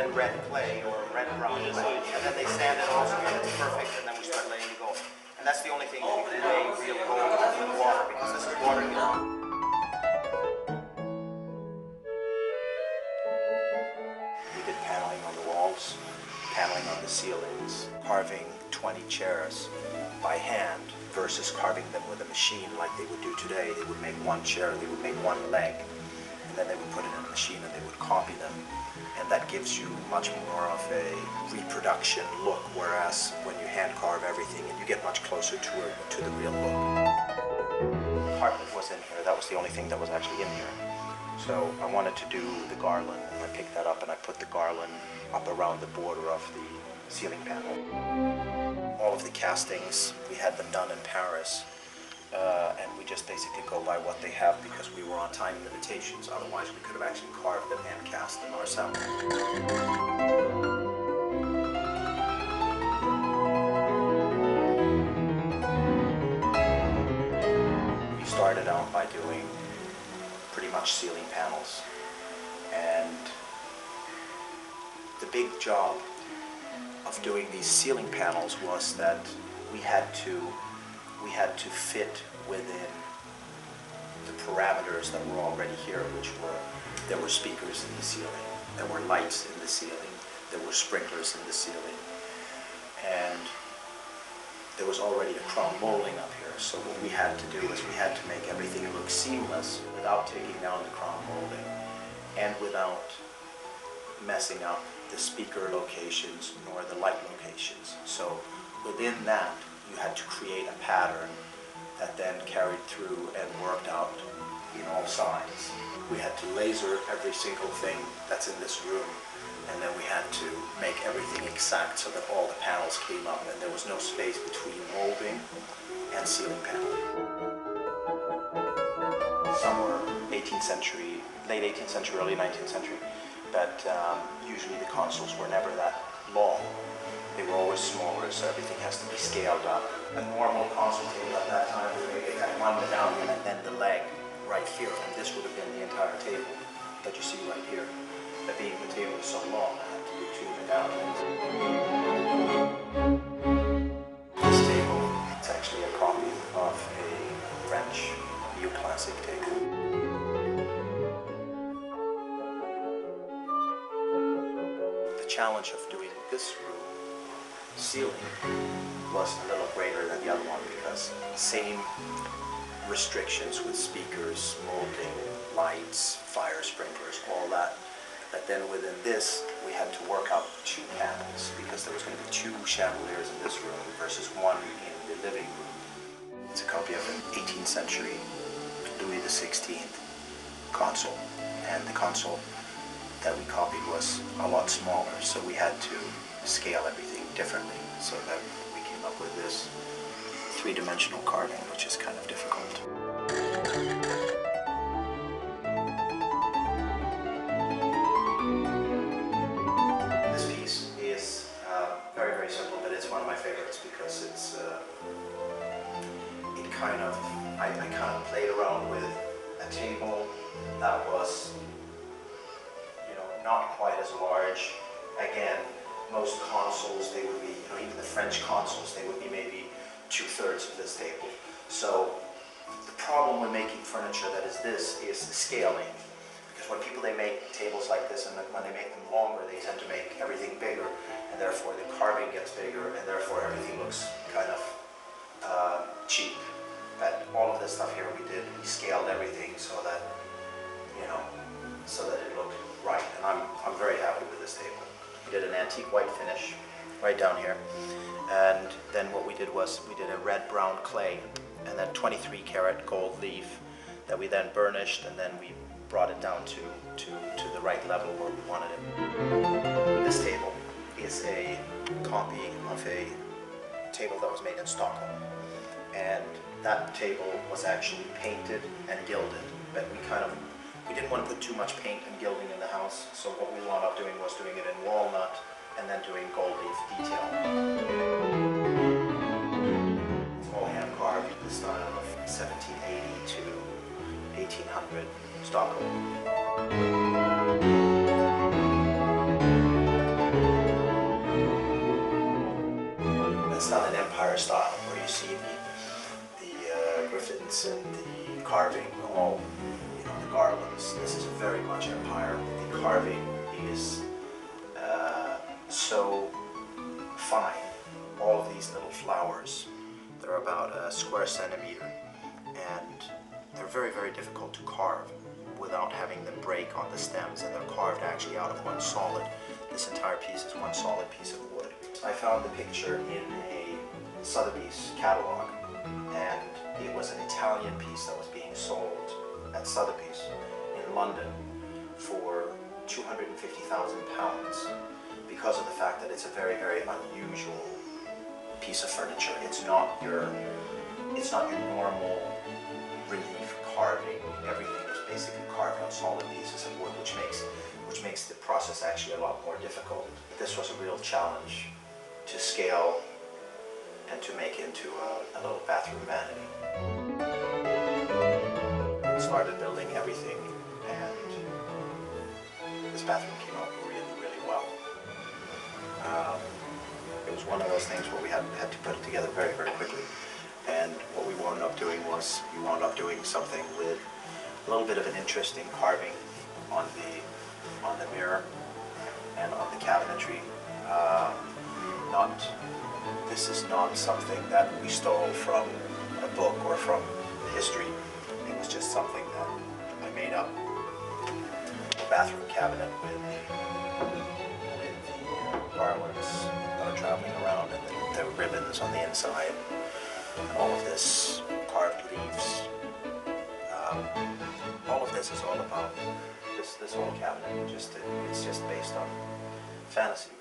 then red clay or red brown clay, and then they sand it off and it's perfect, and then we start laying the gold. And that's the only thing you can lay real gold with water, because this is water. We did paneling on the walls, paneling on the ceilings, carving 20 chairs by hand versus carving them with a machine like they would do today. They would make one chair, they would make one leg, and then they would put it in a machine and they would copy them. And that gives you much more of a reproduction look, whereas when you hand carve everything, you get much closer to the real look. The carpet was in here. That was the only thing that was actually in here. So I wanted to do the garland. I picked that up and I put the garland up around the border of the ceiling panel. All of the castings, we had them done in Paris. And we just basically go by what they have because we were on time limitations. Otherwise, we could have actually carved them and cast them ourselves. We started out by doing pretty much ceiling panels. And the big job of doing these ceiling panels was that we had to fit within the parameters that were already here, which were, there were speakers in the ceiling, there were lights in the ceiling, there were sprinklers in the ceiling, and there was already a crown molding up here. So what we had to do is we had to make everything look seamless without taking down the crown molding and without messing up the speaker locations nor the light locations. So within that, you had to create a pattern that then carried through and worked out in all sides. We had to laser every single thing that's in this room, and then we had to make everything exact so that all the panels came up and there was no space between molding and ceiling panel. Some were 18th century, late 18th century, early 19th century, but usually the consoles were never that long. They were always smaller, so everything has to be scaled up. A normal console table at that time, it had one medallion and then the leg right here, and this would have been the entire table that you see right here. But being the table is so long, I had to do two medallions. This table, it's actually a copy of a French Neoclassic table. The challenge of doing this room ceiling was a little greater than the other one because same restrictions with speakers, molding, lights, fire sprinklers, all that. But then within this, we had to work out two panels because there was going to be two chandeliers in this room versus one in the living room. It's a copy of an 18th century Louis XVI console, and the console that we copied was a lot smaller, so we had to scale everything differently so that we came up with this three-dimensional carving, which is kind of difficult. This piece is very, very simple, but it's one of my favorites because it's I kind of played around with a table that was, not quite as large. Again, most consoles, they would be, even the French consoles, they would be maybe 2/3 of this table. So the problem with making furniture that is this is the scaling. Because when they make tables like this, and when they make them longer, they tend to make everything bigger, and therefore the carving gets bigger, and therefore everything looks kind of cheap. But all of this stuff here we scaled everything so that, so that it looked right. And I'm very happy with this table. We did an antique white finish right down here, and then what we did was we did a red-brown clay and then 23-karat gold leaf that we then burnished, and then we brought it down to the right level where we wanted it. This table is a copy of a table that was made in Stockholm, and that table was actually painted and gilded, but we didn't want to put too much paint and gilding in the house, so what we wound up doing was doing it in walnut and then doing gold leaf detail. It's all hand carved in the style of 1780 to 1800 Stockholm. done in Empire style, where you see the griffins and the carving, all, you know, the garlands. This is very much Empire. The carving is so fine. All of these little flowers, they're about a square centimeter, and they're very, very difficult to carve without having them break on the stems, and they're carved actually out of one solid. This entire piece is one solid piece of wood. I found the picture in a Sotheby's catalog, and it was an Italian piece that was being sold at Sotheby's in London for £250,000 because of the fact that it's a very, very unusual piece of furniture. It's not your normal relief carving. Everything is basically carved on solid pieces of wood, which makes the process actually a lot more difficult. This was a real challenge to scale and to make into a little bathroom vanity. I started building everything, and this bathroom came out really, really well. It was one of those things where we had to put it together very, very quickly. And what we wound up doing was, we wound up doing something with a little bit of an interesting carving on the mirror and on the cabinetry. This is not something that we stole from a book or from history. It was just something that I made up. A bathroom cabinet with the garlands that are traveling around, and the ribbons on the inside, and all of this carved leaves. All of this is all about this whole cabinet. It's just based on fantasy.